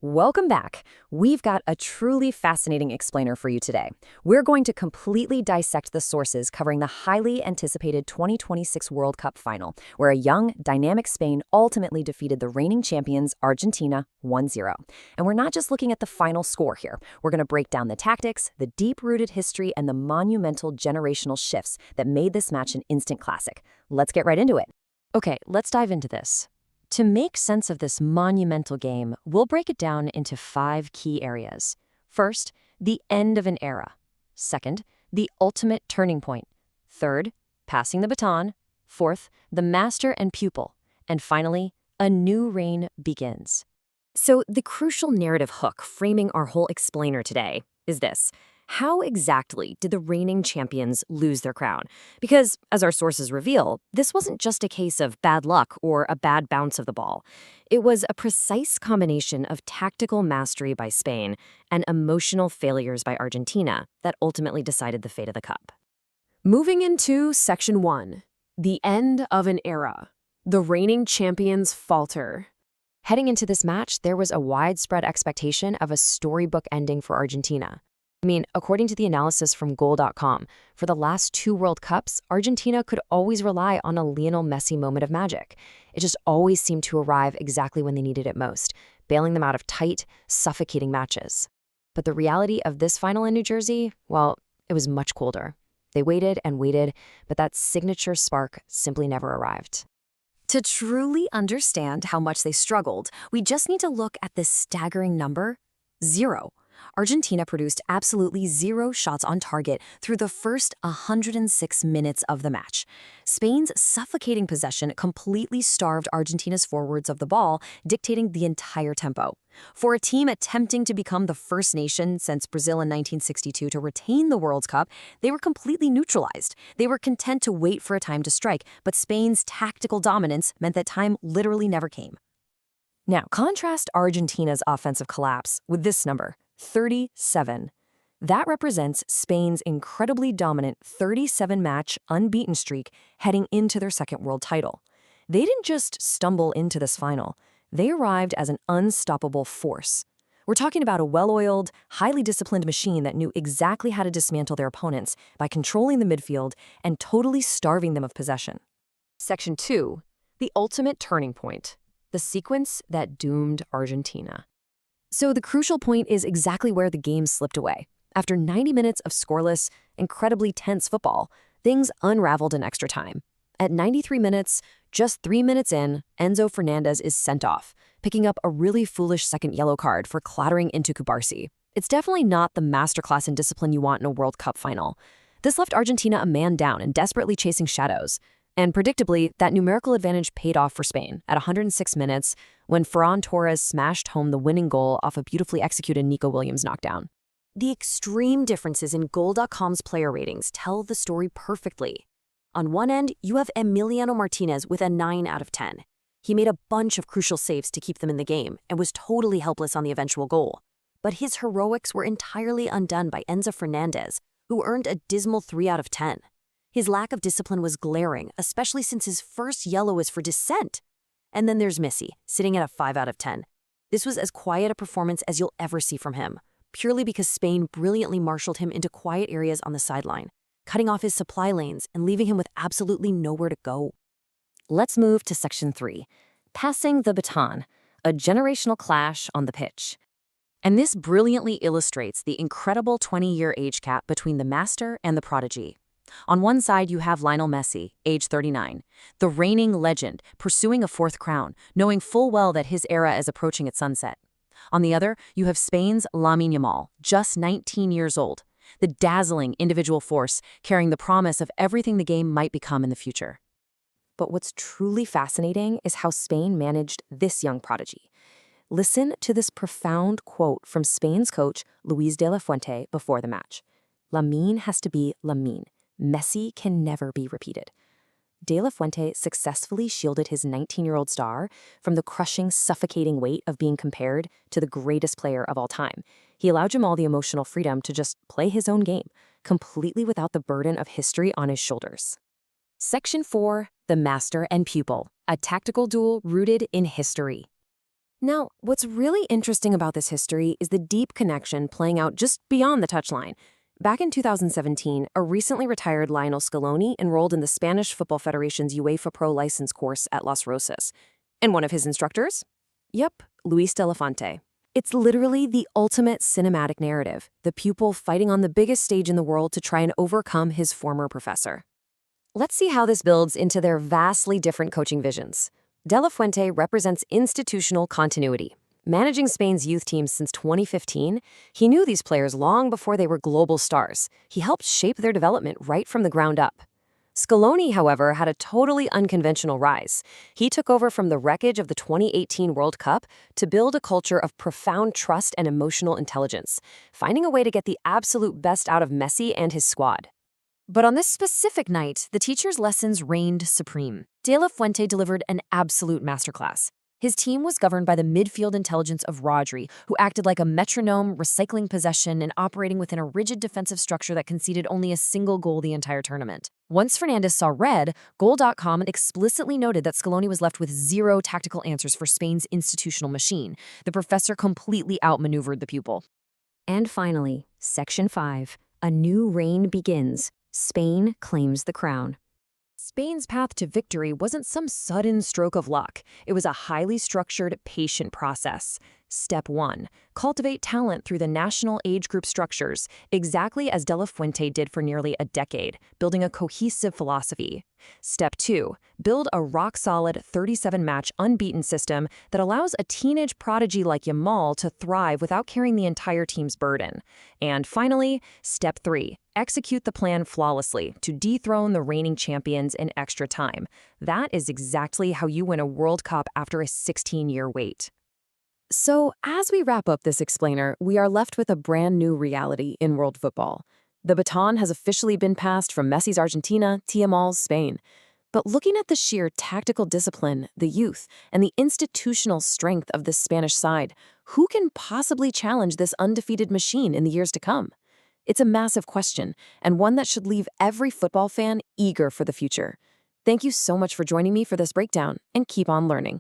Welcome back. We've got a truly fascinating explainer for you today. We're going to completely dissect the sources covering the highly anticipated 2026 World Cup Final, where a young, dynamic Spain ultimately defeated the reigning champions Argentina 1-0. And we're not just looking at the final score here. We're going to break down the tactics, the deep-rooted history, and the monumental generational shifts that made this match an instant classic. Let's get right into it. Okay, let's dive into this. To make sense of this monumental game, we'll break it down into 5 key areas. First, the end of an era. Second, the ultimate turning point. Third, passing the baton. Fourth, the master and pupil. And finally, a new reign begins. So the crucial narrative hook framing our whole explainer today is this. How exactly did the reigning champions lose their crown? Because, as our sources reveal, this wasn't just a case of bad luck or a bad bounce of the ball. It was a precise combination of tactical mastery by Spain and emotional failures by Argentina that ultimately decided the fate of the cup. Moving into Section 1, the end of an era. The reigning champions falter. Heading into this match, there was a widespread expectation of a storybook ending for Argentina. According to the analysis from Goal.com, for the last 2 World Cups, Argentina could always rely on a Lionel Messi moment of magic. It just always seemed to arrive exactly when they needed it most, bailing them out of tight, suffocating matches. But the reality of this final in New Jersey, well, it was much colder. They waited and waited, but that signature spark simply never arrived. To truly understand how much they struggled, we just need to look at this staggering number: 0. Argentina produced absolutely 0 shots on target through the first 106 minutes of the match. Spain's suffocating possession completely starved Argentina's forwards of the ball, dictating the entire tempo. For a team attempting to become the first nation since Brazil in 1962 to retain the World Cup, they were completely neutralized. They were content to wait for a time to strike, but Spain's tactical dominance meant that time literally never came. Now, contrast Argentina's offensive collapse with this number: 37. That represents Spain's incredibly dominant 37-match unbeaten streak heading into their second world title. They didn't just stumble into this final. They arrived as an unstoppable force. We're talking about a well-oiled, highly disciplined machine that knew exactly how to dismantle their opponents by controlling the midfield and totally starving them of possession. Section 2. The ultimate turning point. The sequence that doomed Argentina. So the crucial point is exactly where the game slipped away. After 90 minutes of scoreless, incredibly tense football, things unraveled in extra time. At 93 minutes, just 3 minutes in, Enzo Fernandez is sent off, picking up a really foolish second yellow card for clattering into Cubarsí. It's definitely not the masterclass in discipline you want in a World Cup final. This left Argentina a man down and desperately chasing shadows. And predictably, that numerical advantage paid off for Spain at 106 minutes when Ferran Torres smashed home the winning goal off a beautifully executed Nico Williams knockdown. The extreme differences in Goal.com's player ratings tell the story perfectly. On one end, you have Emiliano Martinez with a 9 out of 10. He made a bunch of crucial saves to keep them in the game and was totally helpless on the eventual goal. But his heroics were entirely undone by Enzo Fernandez, who earned a dismal 3 out of 10. His lack of discipline was glaring, especially since his first yellow was for dissent. And then there's Messi, sitting at a 5 out of 10. This was as quiet a performance as you'll ever see from him, purely because Spain brilliantly marshaled him into quiet areas on the sideline, cutting off his supply lanes and leaving him with absolutely nowhere to go. Let's move to Section 3, passing the baton, a generational clash on the pitch. And this brilliantly illustrates the incredible 20-year age gap between the master and the prodigy. On one side, you have Lionel Messi, age 39, the reigning legend, pursuing a 4th crown, knowing full well that his era is approaching its sunset. On the other, you have Spain's Lamine Yamal, just 19 years old, the dazzling individual force carrying the promise of everything the game might become in the future. But what's truly fascinating is how Spain managed this young prodigy. Listen to this profound quote from Spain's coach, Luis de la Fuente, before the match. "Lamine has to be Lamine. Messi can never be repeated." De La Fuente successfully shielded his 19-year-old star from the crushing, suffocating weight of being compared to the greatest player of all time. He allowed Jamal the emotional freedom to just play his own game, completely without the burden of history on his shoulders. Section 4, the master and pupil, a tactical duel rooted in history. Now, what's really interesting about this history is the deep connection playing out just beyond the touchline. Back in 2017, a recently retired Lionel Scaloni enrolled in the Spanish Football Federation's UEFA Pro license course at Las Rosas. And one of his instructors? Yep, Luis de la Fuente. It's literally the ultimate cinematic narrative, the pupil fighting on the biggest stage in the world to try and overcome his former professor. Let's see how this builds into their vastly different coaching visions. De la Fuente represents institutional continuity. Managing Spain's youth teams since 2015, he knew these players long before they were global stars. He helped shape their development right from the ground up. Scaloni, however, had a totally unconventional rise. He took over from the wreckage of the 2018 World Cup to build a culture of profound trust and emotional intelligence, finding a way to get the absolute best out of Messi and his squad. But on this specific night, the teacher's lessons reigned supreme. De la Fuente delivered an absolute masterclass. His team was governed by the midfield intelligence of Rodri, who acted like a metronome, recycling possession and operating within a rigid defensive structure that conceded only a single goal the entire tournament. Once Fernandez saw red, Goal.com explicitly noted that Scaloni was left with zero tactical answers for Spain's institutional machine. The professor completely outmaneuvered the pupil. And finally, Section 5. A new reign begins. Spain claims the crown. Spain's path to victory wasn't some sudden stroke of luck. It was a highly structured, patient process. Step 1. Cultivate talent through the national age group structures, exactly as De La Fuente did for nearly a decade, building a cohesive philosophy. Step 2. Build a rock-solid 37-match unbeaten system that allows a teenage prodigy like Yamal to thrive without carrying the entire team's burden. And finally, Step 3. Execute the plan flawlessly to dethrone the reigning champions in extra time. That is exactly how you win a World Cup after a 16-year wait. So, as we wrap up this explainer, we are left with a brand new reality in world football. The baton has officially been passed from Messi's Argentina to Yamal's Spain. But looking at the sheer tactical discipline, the youth, and the institutional strength of this Spanish side, who can possibly challenge this undefeated machine in the years to come? It's a massive question, and one that should leave every football fan eager for the future. Thank you so much for joining me for this breakdown, and keep on learning.